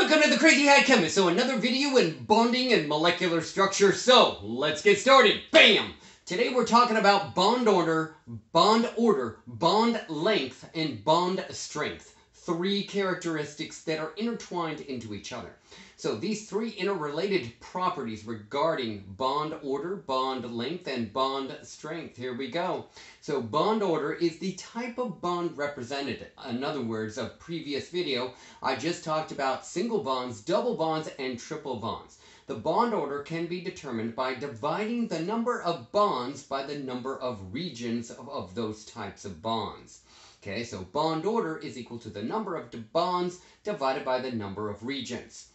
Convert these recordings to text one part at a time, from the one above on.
Welcome to the Crazy Hat Chemist. So another video in bonding and molecular structure. So let's get started. Bam! Today we're talking about bond order, bond length, and bond strength. Three characteristics that are intertwined into each other. So these three interrelated properties regarding bond order, bond length, and bond strength. Here we go. So bond order is the type of bond represented. In other words, a previous video, I just talked about single bonds, double bonds, and triple bonds. The bond order can be determined by dividing the number of bonds by the number of regions of those types of bonds. Okay, so bond order is equal to the number of bonds divided by the number of regions.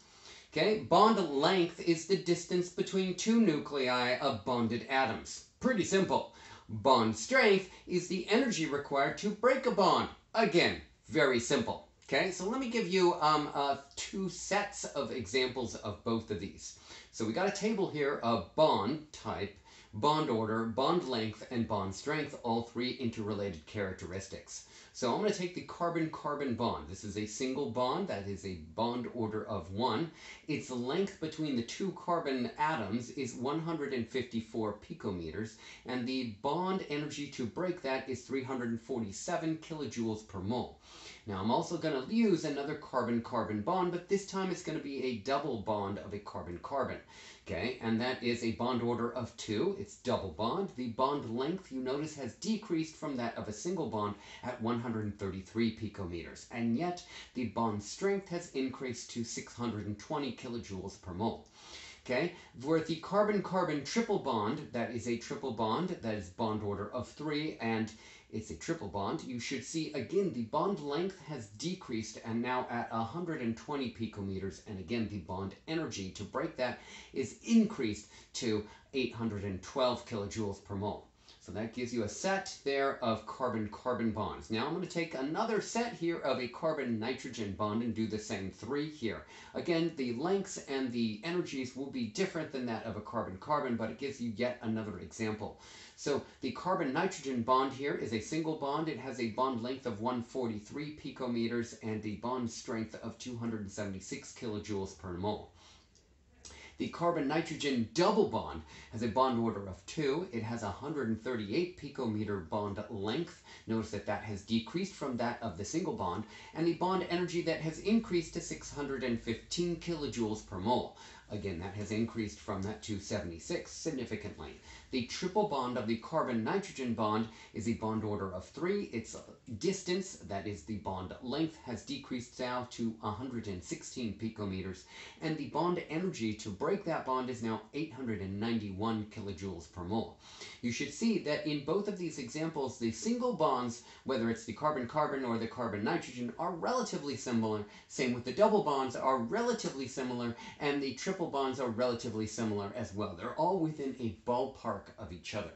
Okay, bond length is the distance between two nuclei of bonded atoms. Pretty simple. Bond strength is the energy required to break a bond. Again, very simple. Okay, so let me give you two sets of examples of both of these. So we got a table here of bond type, bond order, bond length, and bond strength, all three interrelated characteristics. So I'm going to take the carbon-carbon bond. This is a single bond. That is a bond order of 1. Its length between the two carbon atoms is 154 picometers, and the bond energy to break that is 347 kilojoules per mole. Now I'm also going to use another carbon-carbon bond, but this time it's going to be a double bond of a carbon-carbon. Okay, and that is a bond order of 2. It's double bond. The bond length, you notice, has decreased from that of a single bond at 133 picometers. And yet, the bond strength has increased to 620 kilojoules per mole. Okay, for the carbon-carbon triple bond, that is a triple bond, that is bond order of 3, and it's a triple bond. You should see, again, the bond length has decreased and now at 120 picometers. And again, the bond energy to break that is increased to 812 kilojoules per mole. So that gives you a set there of carbon-carbon bonds. Now I'm going to take another set here of a carbon-nitrogen bond and do the same 3 here. Again, the lengths and the energies will be different than that of a carbon-carbon, but it gives you yet another example. So the carbon-nitrogen bond here is a single bond. It has a bond length of 143 picometers and a bond strength of 276 kilojoules per mole. The carbon-nitrogen double bond has a bond order of 2. It has 138 picometer bond length. Notice that that has decreased from that of the single bond, and the bond energy that has increased to 615 kilojoules per mole. Again, that has increased from that 276 significantly. The triple bond of the carbon-nitrogen bond is a bond order of 3. Its distance, that is the bond length, has decreased now to 116 picometers, and the bond energy to break that bond is now 891 kilojoules per mole. You should see that in both of these examples, the single bonds, whether it's the carbon-carbon or the carbon-nitrogen, are relatively similar. Same with the double bonds, are relatively similar, and the triple bonds are relatively similar as well. They're all within a ballpark of each other.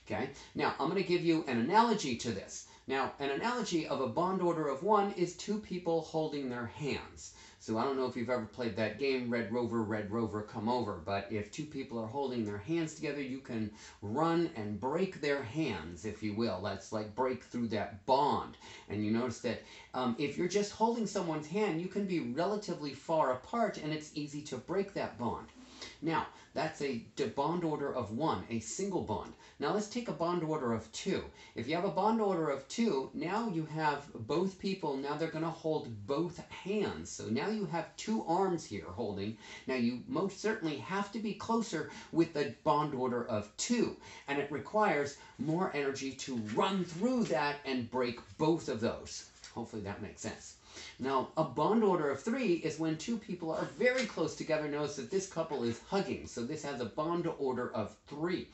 Okay, now I'm going to give you an analogy to this. Now, an analogy of a bond order of 1 is two people holding their hands. So I don't know if you've ever played that game, Red Rover, come over. But if two people are holding their hands together, you can run and break their hands, if you will. That's like break through that bond. And you notice that if you're just holding someone's hand, you can be relatively far apart, and it's easy to break that bond. Now, that's a bond order of 1, a single bond. Now let's take a bond order of 2. If you have a bond order of 2, now you have both people, now they're going to hold both hands. So now you have 2 arms here holding. Now you most certainly have to be closer with the bond order of 2. And it requires more energy to run through that and break both of those. Hopefully that makes sense. Now, a bond order of 3 is when two people are very close together. Notice that this couple is hugging, so this has a bond order of 3.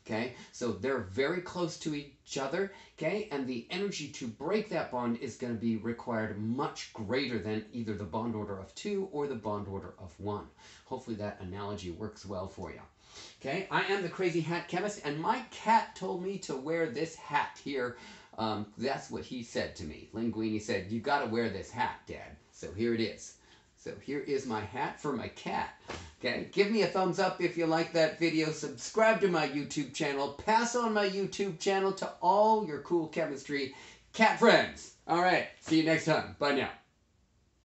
Okay, so they're very close to each other, okay, and the energy to break that bond is going to be required much greater than either the bond order of 2 or the bond order of 1. Hopefully that analogy works well for you. Okay, I am the Crazy Hat Chemist, and my cat told me to wear this hat here. That's what he said to me. Linguini said, "You got to wear this hat, Dad." So here it is. So here is my hat for my cat. Okay, give me a thumbs up if you like that video. Subscribe to my YouTube channel. Pass on my YouTube channel to all your cool chemistry cat friends. All right, see you next time. Bye now.